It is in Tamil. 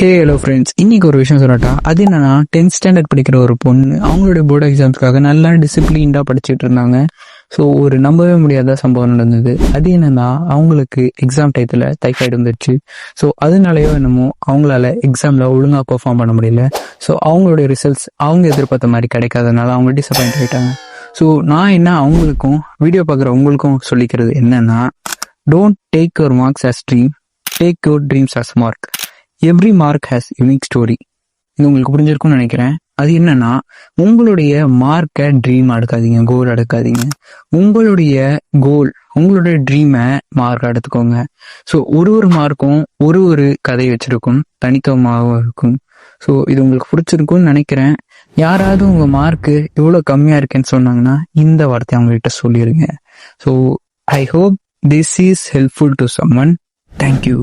ஹலோ ஃப்ரெண்ட்ஸ், இன்னைக்கு ஒரு விஷயம் சொல்லட்டா. அது என்னன்னா, 10th ஸ்டாண்டர்ட் படிக்கிற ஒரு பொண்ணு அவங்களுடைய போர்டு எக்ஸாம்ஸ்க்காக நல்லா டிசிப்ளின்டா படிச்சுட்டு இருந்தாங்க. ஸோ ஒரு நம்பவே முடியாத சம்பவம் நடந்தது. அது என்னன்னா, அவங்களுக்கு எக்ஸாம் டயத்துல டைஃபாய்டு வந்துருச்சு. ஸோ அதனாலயோ என்னமோ அவங்களால எக்ஸாம்ல ஒழுங்கா பெர்ஃபார்ம் பண்ண முடியல. ஸோ அவங்களுடைய ரிசல்ட்ஸ் அவங்க எதிர்பார்த்த மாதிரி கிடைக்காதனால அவங்க டிசப்பாயிண்ட் ஆயிட்டாங்க. ஸோ நான் என்ன அவங்களுக்கும் வீடியோ பார்க்குற உங்களுக்கும் சொல்லிக்கிறது என்னன்னா, don't take your marks as dream, take your dreams as mark. Every mark has unique story. இது உங்களுக்கு புரிஞ்சிருக்கும்னு நினைக்கிறேன். அது என்னன்னா, உங்களுடைய மார்க்கை ட்ரீம் எடுக்காதீங்க, கோல் எடுக்காதீங்க. உங்களுடைய கோல், உங்களுடைய ட்ரீமை மார்க் எடுத்துக்கோங்க. ஸோ ஒரு மார்க்கும் ஒரு கதை வச்சிருக்கும், தனித்துவமாகவும் இருக்கும். ஸோ இது உங்களுக்கு பிடிச்சிருக்கும்னு நினைக்கிறேன். யாராவது உங்க மார்க்கு எவ்வளோ கம்மியா இருக்குன்னு சொன்னாங்கன்னா இந்த வார்த்தையை அவங்ககிட்ட சொல்லிடுங்க. So I hope this is helpful to someone. Thank you.